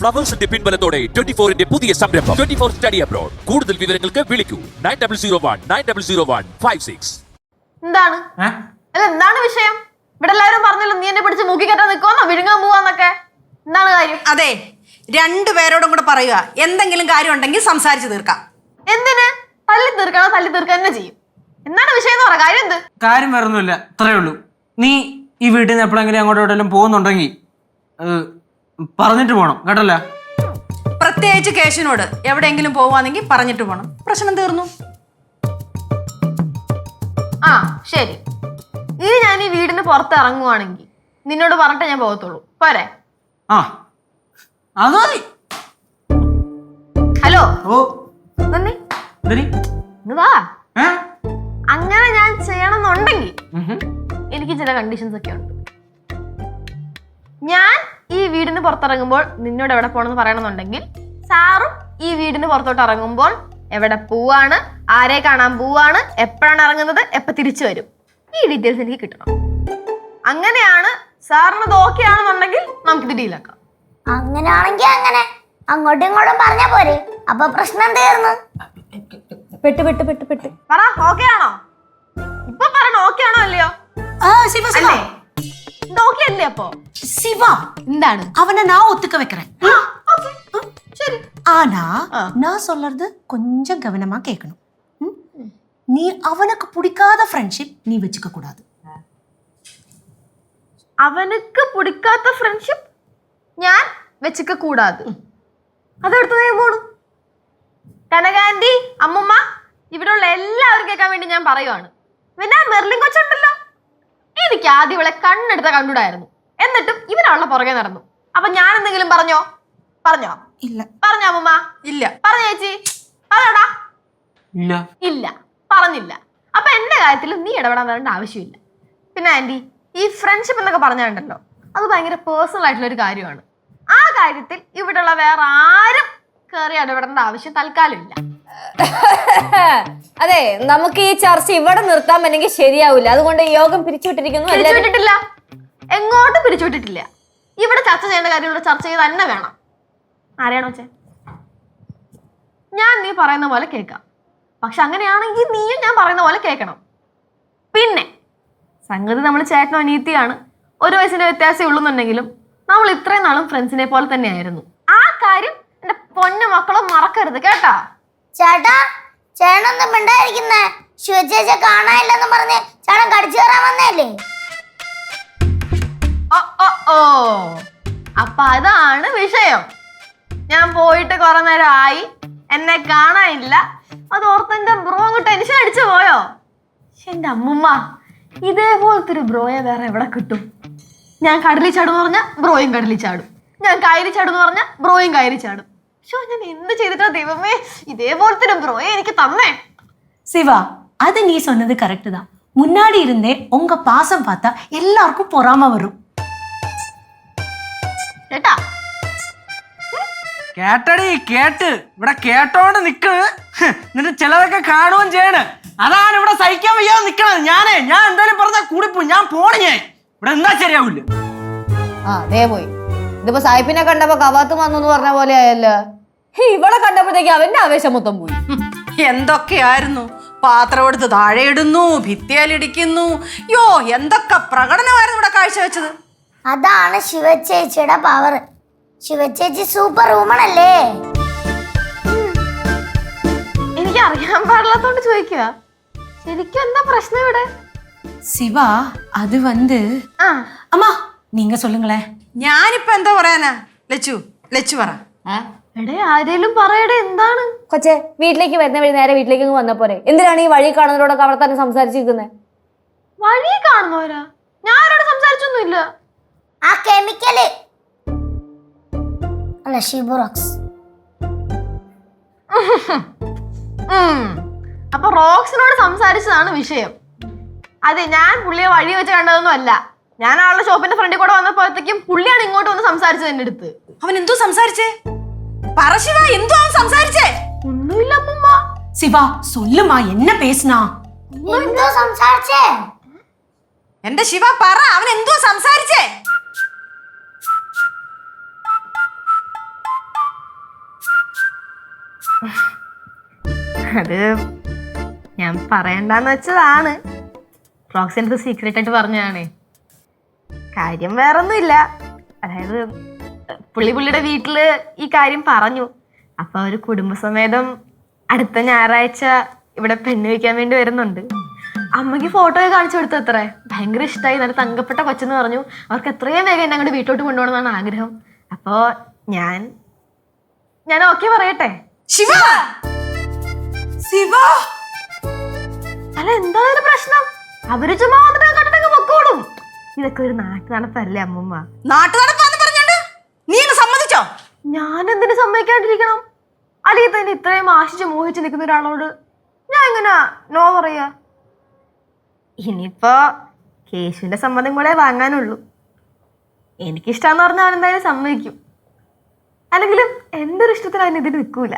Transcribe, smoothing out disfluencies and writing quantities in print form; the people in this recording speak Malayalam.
ഫ്ലവേഴ്സിന്റെ പിൻബലത്തോടെ 24-ന്റെ പുതിയ സംരംഭം 24 സ്റ്റഡി അബ്രോഡ്. കൂടുതൽ വിവരങ്ങൾക്ക് വിളിക്കൂ 9001900156. എന്താണ് എന്താണ് വിഷയം? ഇവിടെ എല്ലാവരും പറഞ്ഞല്ലോ നീ എന്നെ പിടിച്ച് മൂക്കി കെട്ടാൻ നിൽക്കുവാന്നോ വിഴുങ്ങാൻ പോവാന്നൊക്കെ. എന്താണ് കാര്യം? അതെ, രണ്ടുപേരോടും കൂടെ പറയുക, എന്തെങ്കിലും കാര്യം ഉണ്ടെങ്കിൽ സംസാരിച്ച് തീർക്കാം. എന്തിന്? തല്ലി തീർക്കാൻ തന്നെ ചെയ്യും. എന്താണ് വിഷയം എന്ന് പറ. കാര്യം എന്ത്? കാര്യം വേറൊന്നുമില്ല, അത്രേ ഉള്ളൂ. നീ ഈ വീട്ടിൽ നിന്ന് എപ്പോഴെങ്കിലും അങ്ങോട്ടും എവിടെയെങ്കിലും പോകുന്നുണ്ടെങ്കിൽ പറഞ്ഞിട്ട് പോണം കേട്ടല്ല. പ്രത്യേകിച്ച് കേശിനോട് എവിടെയെങ്കിലും പോവാണെങ്കിൽ പറഞ്ഞിട്ട് പോണം. പ്രശ്നം തീർന്നു. ആ ശരി, ഇനി ഞാൻ ഈ വീടിന് പുറത്ത് ഇറങ്ങുവാണെങ്കിൽ നിന്നോട് പറഞ്ഞിട്ടേ ഞാൻ പോകത്തുള്ളൂ. പോരെ? ആ അത് മതി. ഹലോ, ഓ നന്ദി. എന്തിന്? വാ. അങ്ങനെ ഞാൻ ചെയ്യണമെന്നുണ്ടെങ്കിൽ എനിക്ക് ചില കണ്ടീഷൻസ് ഒക്കെ ഉണ്ട്. ഞാൻ ഈ വീടിന് പുറത്തിറങ്ങുമ്പോൾ നിന്നോട് എവിടെ പോകണമെന്ന് പറയണമെന്നുണ്ടെങ്കിൽ സാറും ഈ വീടിന് പുറത്തോട്ട് ഇറങ്ങുമ്പോൾ എവിടെ പോവാണ്, ആരെ കാണാൻ പോവാണ്, എപ്പോഴാണ് ഇറങ്ങുന്നത്, എപ്പോ തിരിച്ചു വരും, ഈ ഡീറ്റെയിൽസ് എനിക്ക് കിട്ടണം. അങ്ങനെയാണ്. സാറിന് ഇത് ഓക്കെ ആണെന്നുണ്ടെങ്കിൽ നമുക്കിത് ഡീലാക്കാം. അങ്ങനെയാണെങ്കിൽ അങ്ങനെ അങ്ങോട്ടും ഇങ്ങോട്ടും പറഞ്ഞാ പോരെ, അപ്പൊ പ്രശ്നം തീർന്നു. പറ, ഓക്കെ ആണോ? ഇപ്പൊ പറയണ ഓക്കെ ആണോ അല്ലയോ? അല്ലേ? ഇത് ഓക്കെ അല്ലേ? അപ്പൊ சிவா എന്താണ്? அவனை நான் ஒத்துக்க வைக்கிறேன். ശരി. ஆனா நான் சொல்றது கொஞ்சம் கவனமா கேட்கணும். நீ அவனுக்கு பிடிக்காத ஃப்ரெண்ட்ஷிப் நீ வச்சுக்க கூடாது. അവനക്ക് പിടിക്കാത്ത ഫ്രണ്ട്ഷിപ്പ് ഞാൻ വെച്ചിക്ക കൂടാതെ. അതെടുത്ത് പോണു. കനകാന്റി, അമ്മുമ്മ, ഇവിടെയുള്ള എല്ലാവരും കേൾക്കാൻ വേണ്ടി ഞാൻ പറയുവാണ്. പിന്നെ മെർലിൻ കൊച്ചുണ്ടല്ലോ, എനിക്ക് ആദ്യം ഇവളെ കണ്ണെടുത്ത കണ്ടുകൂടായിരുന്നു. എന്നിട്ടും ഇവനവളുടെ പുറകെ നടന്നു. അപ്പൊ ഞാൻ എന്തെങ്കിലും പറഞ്ഞോ? ഇല്ല. പറഞ്ഞോ അമ്മുമ്മ? ഇല്ല. പറഞ്ഞ ചേച്ചി? പറഞ്ഞോടാ? ഇല്ല. ഇല്ല, പറഞ്ഞില്ല. അപ്പൊ എന്റെ കാര്യത്തിൽ നീ ഇടപെടാൻ വരേണ്ട ആവശ്യമില്ല. പിന്നെ ആന്റി, ഈ ഫ്രണ്ട്ഷിപ്പ് എന്നൊക്കെ പറഞ്ഞുണ്ടല്ലോ, അത് ഭയങ്കര പേഴ്സണൽ ആയിട്ടുള്ള ഒരു കാര്യമാണ്. ആ കാര്യത്തിൽ ഇവിടെയുള്ള വേറെ ആരും കയറി ഇടപെടേണ്ട ആവശ്യം തൽക്കാലം ഇല്ല. അതെ, നമുക്ക് ഈ ചർച്ച ഇവിടെ നിർത്താൻ പറ്റുമെങ്കിൽ ശരിയാവില്ല. അതുകൊണ്ട് യോഗം പിരിച്ചുവിട്ടിരിക്കുന്നു. പിരിച്ചുവിട്ടിട്ടില്ല, എങ്ങോട്ടും പിരിച്ചുവിട്ടിട്ടില്ല. ഇവിടെ ചർച്ച ചെയ്യേണ്ട കാര്യം ഇവിടെ ചർച്ച ചെയ്ത് തന്നെ വേണം. ആരെയാണോ വെച്ചേ? ഞാൻ നീ പറയുന്ന പോലെ കേൾക്കാം. പക്ഷെ അങ്ങനെയാണെങ്കിൽ നീയും ഞാൻ പറയുന്ന പോലെ കേൾക്കണം. പിന്നെ സംഗതി നമ്മൾ ചേട്ടനോ അനീതിയാണ്, 1 വയസ്സിന്റെ വ്യത്യാസമേ ഉള്ളൂന്നുണ്ടെങ്കിലും നമ്മൾ ഇത്രയും നാളും ഫ്രണ്ട്സിനെ പോലെ തന്നെയായിരുന്നു. ആ കാര്യം എന്റെ പൊന്നു മക്കളും മറക്കരുത് കേട്ടാ. ചേട്ടാ, ചേട്ടനൊന്നും മിണ്ടായിരിക്കുന്നേ. ശിവചേച്ച കാണാനില്ലെന്ന് പറഞ്ഞ് ചേട്ടൻ കടിച്ചു കയറാൻ വന്നേല്ലേ? ഓ അപ്പൊ അതാണ് വിഷയം. ഞാൻ പോയിട്ട് കുറെ നേരം ആയി, എന്നെ കാണാനില്ല. അത് ഓർത്ത് എന്റെ ബ്രോ അങ്ങ് ടെൻഷൻ അടിച്ചു പോയോ? എന്റെ അമ്മുമ്മ, ഇതേപോലത്തെ ഒരു ബ്രോയെ വേറെ എവിടെ കിട്ടും? ഞാൻ കടലിൽ ചാടും പറഞ്ഞ ബ്രോയും കടലിൽ ചാടും, ഞാൻ കയറി ചാടും പറഞ്ഞ ബ്രോയും കയറി ചാടും. ഞാൻ എന്ത് ചെയ്തിട്ടാ ദൈവമേ ഇതേപോലത്തെ ഒരു ബ്രോയെ എനിക്ക് തന്നേ? சிவா, அது நீ சொன்னது கரெக்ட் தான். முன்னாடி இருந்தே உங்க பாசம் பார்த்தா எல்லாருக்கும் பொறாம வரும். കേട്ടാ? കേട്ടടി, കേട്ട് ഇവിടെ കേട്ടോണ്ട് നിക്കണ്. എന്നിട്ട് ചിലതൊക്കെ കാണുകയും ചെയ്യണ്. അതാണ് ഇവിടെ സഹിക്കാൻ വയ്യാതെ നിക്കണത്. ഞാൻ എന്തായാലും പറഞ്ഞാ കൂടിപ്പോ ഞാൻ പോണ. ഞാൻ ഇവിടെ എന്താ ശരിയാവില്ല. അതേ പോയി. ഇതിപ്പോ സായിപ്പിനെ കണ്ടപ്പോ കവാത്ത് വന്നു പറഞ്ഞ പോലെ ആയല്ലോ. ഇവിടെ കണ്ടപ്പോഴത്തേക്ക് അവന്റെ ആവേശം മൊത്തം പോയി. എന്തൊക്കെയായിരുന്നു? പാത്രം എടുത്ത് താഴെ ഇടുന്നു, ഭിത്തിയാലിടിക്കുന്നു. യോ, എന്തൊക്കെ പ്രകടനമായിരുന്നു ഇവിടെ കാഴ്ചവെച്ചത്. അതാണ് ശിവചേച്ചിയുടെ പവർ. ശിവചേച്ചി സൂപ്പർ വുമൺ അല്ലേ? എനിക്ക് അറിയാൻ പാടില്ലാത്തോണ്ട് ചോദിക്കുക. ശരിക്കും എന്താ പ്രശ്നം ഇവിടെ? சிவா, அது வந்து அம்மா நீங்க சொல்லுங்களேன். ഞാനിപ്പോ എന്താ പറയാനാ? ലച്ചു പറ. എടേ, ആരേലും പറയടേ, എന്താണ്? കൊച്ചെ, വീട്ടിലേക്ക് വരുന്ന വഴി നേരെ വീട്ടിലേക്ക് വന്ന പോരെ. എന്തിനാണ് ഈ വഴി കാണുന്നവരോടൊക്കെ അവിടെ തന്നെ സംസാരിച്ചിരിക്കുന്നത്? വഴി കാണുന്നവരാ? ഞാൻ ആരോട് സംസാരിച്ചൊന്നുമില്ല. ആ കെമിക്കല് അല്ല, ഷിബുറോക്സ്. അപ്പൊ റോക്സിനോട് സംസാരിച്ചതാണ് വിഷയം. അതെ, ഞാൻ പുള്ളിയെ വഴി വെച്ച് കണ്ടതൊന്നും അല്ല. ഞാൻ ആളുടെ ഷോപ്പിന്റെ ഫ്രണ്ടിൽ കൂടെ വന്നപ്പോഴത്തേക്കും പുള്ളിയാണ് ഇങ്ങോട്ട് വന്ന് സംസാരിച്ചത് എന്റെ അടുത്ത്. അവൻ എന്തോ സംസാരിച്ചേ? പറ ശിവ, എന്തോ അവൻ സംസാരിച്ചേ? ഒന്നുമില്ല അമ്മൂമ്മ. சிவா சொல்லுமா, என்ன பேசினா? എന്തോ സംസാരിച്ചേ? എന്റെ ശിവ പറ, അവൻ എന്തോ സംസാരിച്ചേ? എന്തോ സംസാരിച്ചേ? എന്റെ ശിവ പറ, അവൻ എന്തോ സംസാരിച്ചേ? എന്റെ ശിവ പറ, അവൻ എന്തോ സംസാരിച്ചേ? എന്റെ ശിവ പറ, അവൻ എന്തോ സംസാരിച്ചേ? എന്റെ ശിവ പറ, അവൻ എന്തോ സംസാരിച്ചേ? എന്റെ ശിവ പറ, അവൻ എന്തോ സംസാരിച്ചേ? അത് ഞാൻ പറയണ്ടെന്ന് വെച്ചതാണ്. റോക്സി എൻ്റെ സീക്രട്ട് ആയിട്ട് പറഞ്ഞതാണേ. കാര്യം വേറൊന്നുമില്ല. അതായത് പുള്ളിയുടെ വീട്ടില് ഈ കാര്യം പറഞ്ഞു. അപ്പൊ അവര് കുടുംബസമേതം അടുത്ത ഞായറാഴ്ച ഇവിടെ പെണ്ണ് വയ്ക്കാൻ വേണ്ടി വരുന്നുണ്ട്. അമ്മയ്ക്ക് ഫോട്ടോ കാണിച്ചു കൊടുത്തു. അത്രേ ഭയങ്കര ഇഷ്ടമായി. നല്ല തങ്കപ്പെട്ട കൊച്ചെന്ന് പറഞ്ഞു. അവർക്ക് എത്രയും വേഗം എന്നെ അങ്ങോട്ട് വീട്ടോട്ട് കൊണ്ടുപോകണമെന്നാണ് ആഗ്രഹം. അപ്പോ ഞാൻ ഓക്കെ പറയട്ടെ? ശിവ ശിവ അല്ല എന്താണ് പ്രശ്നം? അവര് ചുമ്മാ വന്നിട്ട് കണ്ടിട്ടൊക്കെ പൊക്കോളും. ഇതൊക്കെ ഒരു നാട്ടു നടപ്പല്ലേ അമ്മൂമ്മ? നാട്ടു നടപ്പാന്ന് പറഞ്ഞോണ്ട് നീ അങ്ങ് സമ്മതിച്ചോ? ഞാൻ എന്തിനു സമ്മതിക്കാണ്ടിരിക്കണം? അല്ലെങ്കിൽ തന്നെ ഇത്രയും ആശിച്ച് മോഹിച്ച് നിൽക്കുന്ന ഒരാളോട് ഞാൻ എങ്ങനാ നോ പറയാ? ഇനിയിപ്പോ കേശുവിന്റെ സമ്മതം കൂടെ വാങ്ങാനുള്ളൂ. എനിക്കിഷ്ടാന്ന് പറഞ്ഞാൽ അവൻ എന്തായാലും സമ്മതിക്കും. അല്ലെങ്കിലും എന്തൊരു ഇഷ്ടത്തിന് അവൻ ഇതിന് നിൽക്കൂല.